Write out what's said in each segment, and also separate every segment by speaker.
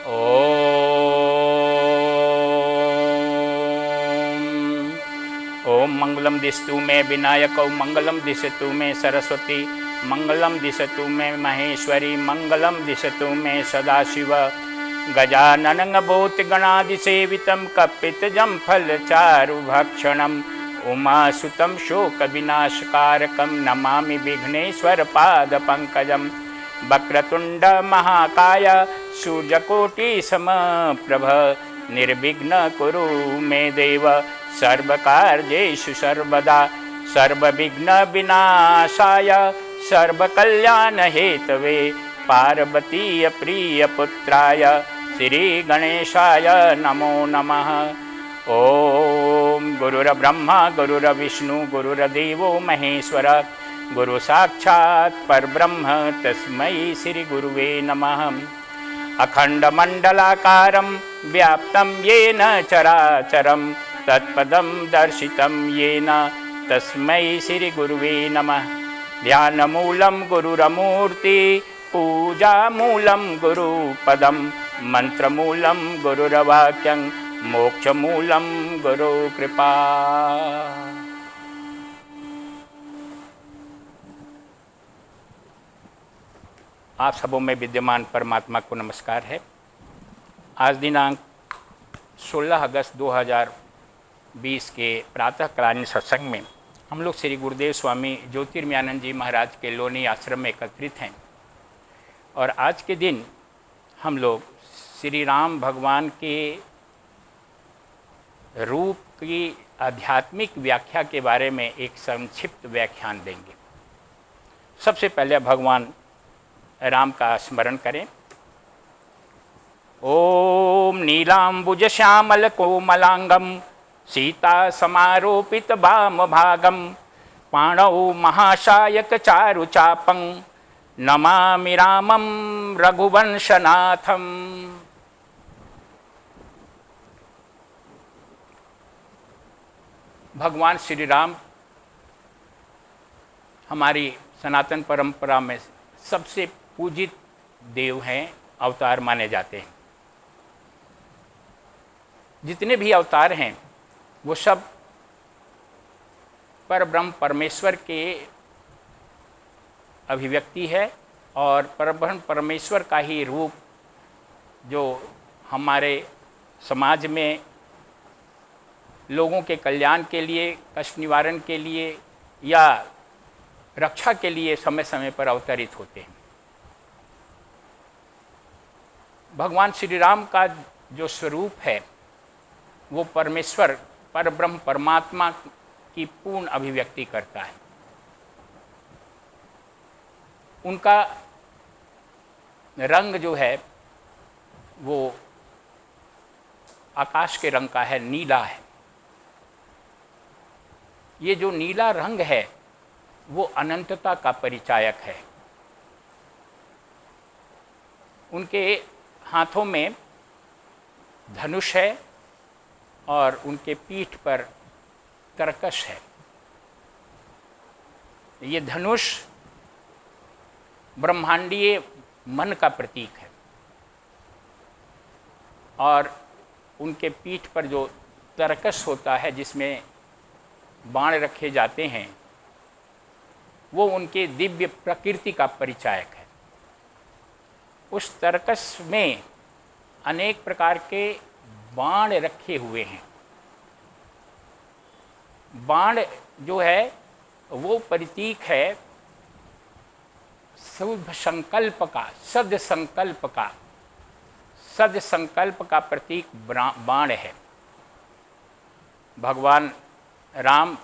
Speaker 1: ओम मंगलम दिशतु मे विनायक मंगलम दिशतु मे सरस्वती मंगलम दिशतु मे महेश्वरी मंगलम दिशतु मे सदाशिव गजाननं भूतगणादिसेवितं कपितजं फलचारुभक्षणम् उमासुतं शोकविनाशकारकं नमामि विघ्नेश्वरपादपङ्कजं वक्रतुण्डमहाकाय सूर्यकोटिसमप्रभ निर्विघ्नं कुरु मे देव सर्वकार्येषु सर्वदा सर्वविघ्नविनाशाय सर्वकल्याणहेतवे पार्वतीप्रियपुत्राय श्रीगणेशाय नमो नमः। ओम गुरुर्ब्रह्मा गुरुर्विष्णु गुरुर्देवो महेश्वर गुरु साक्षात् परब्रह्म तस्मै श्री गुरुवे नमः। अखंडमंडलाकारं व्याप्तं येन चराचरं तत्पदं दर्शितं येन तस्मै श्री गुरुवे नमः। ध्यानमूलं गुरुरमूर्ति पूजामूलं गुरुपदं मंत्रमूलं गुरुर्वाक्यं मोक्षमूलं गुरु कृपा। आप सबों में विद्यमान परमात्मा को नमस्कार है। आज दिनांक 16 अगस्त 2020 के प्रातःकालीन सत्संग में हम लोग श्री गुरुदेव स्वामी ज्योतिर्मयानंद जी महाराज के लोनी आश्रम में एकत्रित हैं और आज के दिन हम लोग श्री राम भगवान के रूप की आध्यात्मिक व्याख्या के बारे में एक संक्षिप्त व्याख्यान देंगे। सबसे पहले भगवान राम का स्मरण करें। ओम नीलांबुज श्यामल कोमलांगम सीता समारोपित वाम भागम पाणौ महाशायक चारु चापं नमामि रामं रघुवंशनाथम। भगवान श्री राम हमारी सनातन परंपरा में सबसे पूजित देव हैं, अवतार माने जाते हैं। जितने भी अवतार हैं वो सब परब्रह्म परमेश्वर के अभिव्यक्ति है और परब्रह्म परमेश्वर का ही रूप जो हमारे समाज में लोगों के कल्याण के लिए, कष्ट निवारण के लिए या रक्षा के लिए समय समय पर अवतरित होते हैं। भगवान श्री राम का जो स्वरूप है वो परमेश्वर परब्रह्म परमात्मा की पूर्ण अभिव्यक्ति करता है। उनका रंग जो है वो आकाश के रंग का है, नीला है। ये जो नीला रंग है वो अनंतता का परिचायक है। उनके हाथों में धनुष है और उनके पीठ पर तरकश है। ये धनुष ब्रह्मांडीय मन का प्रतीक है और उनके पीठ पर जो तरकश होता है जिसमें बाण रखे जाते हैं वो उनके दिव्य प्रकृति का परिचायक है। उस तरकश में अनेक प्रकार के बाण रखे हुए हैं। बाण जो है वो प्रतीक है शुभ संकल्प का, सद संकल्प का प्रतीक बाण है। भगवान राम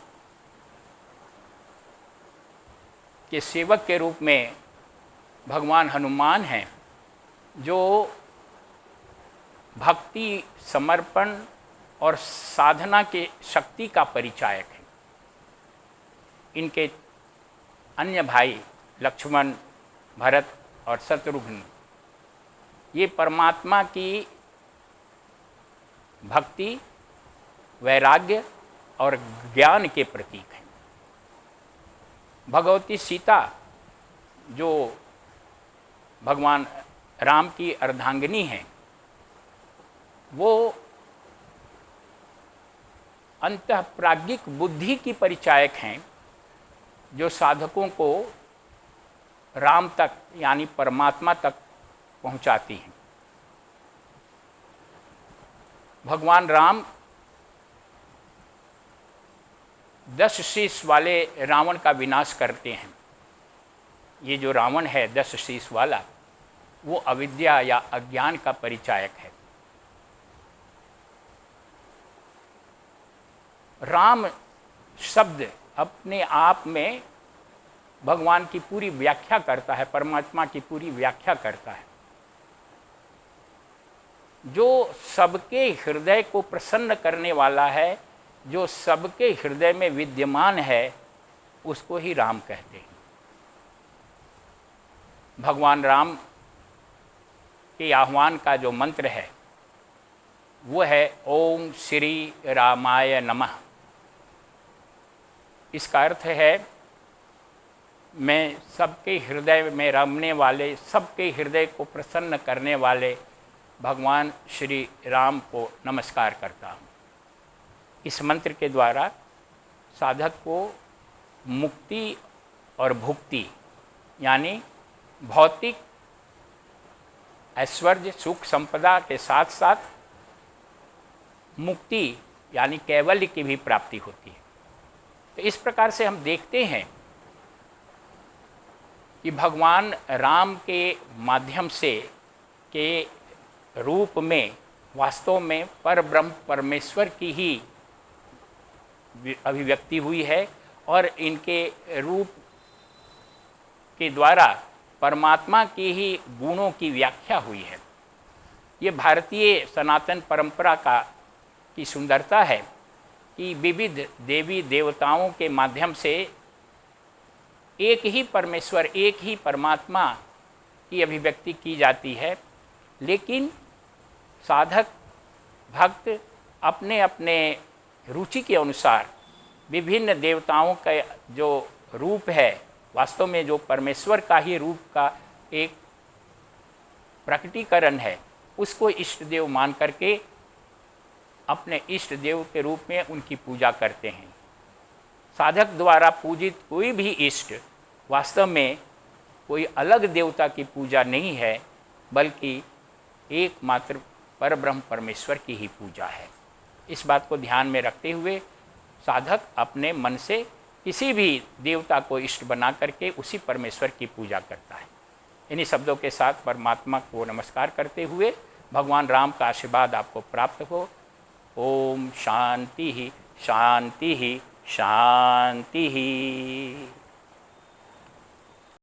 Speaker 1: के सेवक के रूप में भगवान हनुमान हैं जो भक्ति, समर्पण और साधना के शक्ति का परिचायक है। इनके अन्य भाई लक्ष्मण, भरत और शत्रुघ्न ये परमात्मा की भक्ति, वैराग्य और ज्ञान के प्रतीक हैं। भगवती सीता जो भगवान राम की अर्धांगिनी हैं वो अंतःप्राज्ञिक बुद्धि की परिचायक हैं, जो साधकों को राम तक यानी परमात्मा तक पहुंचाती हैं। भगवान राम 10 शीश वाले रावण का विनाश करते हैं। ये जो रावण है 10 शीश वाला, वो अविद्या या अज्ञान का परिचायक है। राम शब्द अपने आप में भगवान की पूरी व्याख्या करता है, परमात्मा की पूरी व्याख्या करता है। जो सबके हृदय को प्रसन्न करने वाला है, जो सबके हृदय में विद्यमान है, उसको ही राम कहते हैं। भगवान राम के आह्वान का जो मंत्र है वो है ओम श्री रामाय नमः। इसका अर्थ है मैं सबके हृदय में रमने वाले, सबके हृदय को प्रसन्न करने वाले भगवान श्री राम को नमस्कार करता हूँ। इस मंत्र के द्वारा साधक को मुक्ति और भुक्ति यानी भौतिक ऐश्वर्य सुख संपदा के साथ साथ मुक्ति यानी कैवल्य की भी प्राप्ति होती है। तो इस प्रकार से हम देखते हैं कि भगवान राम के माध्यम से के रूप में वास्तव में परब्रह्म परमेश्वर की ही अभिव्यक्ति हुई है और इनके रूप के द्वारा परमात्मा के ही गुणों की व्याख्या हुई है। ये भारतीय सनातन परंपरा की सुंदरता है कि विविध देवी देवताओं के माध्यम से एक ही परमेश्वर, एक ही परमात्मा की अभिव्यक्ति की जाती है, लेकिन साधक भक्त अपने अपने रुचि के अनुसार विभिन्न देवताओं का जो रूप है, वास्तव में जो परमेश्वर का ही रूप का एक प्रकटीकरण है, उसको इष्ट देव मान करके अपने इष्ट देव के रूप में उनकी पूजा करते हैं। साधक द्वारा पूजित कोई भी इष्ट वास्तव में कोई अलग देवता की पूजा नहीं है, बल्कि एकमात्र परब्रह्म परमेश्वर की ही पूजा है। इस बात को ध्यान में रखते हुए साधक अपने मन से किसी भी देवता को इष्ट बना करके उसी परमेश्वर की पूजा करता है। इन्हीं शब्दों के साथ परमात्मा को नमस्कार करते हुए भगवान राम का आशीर्वाद आपको प्राप्त हो। ओम शांति ही शांति ही शांति ही।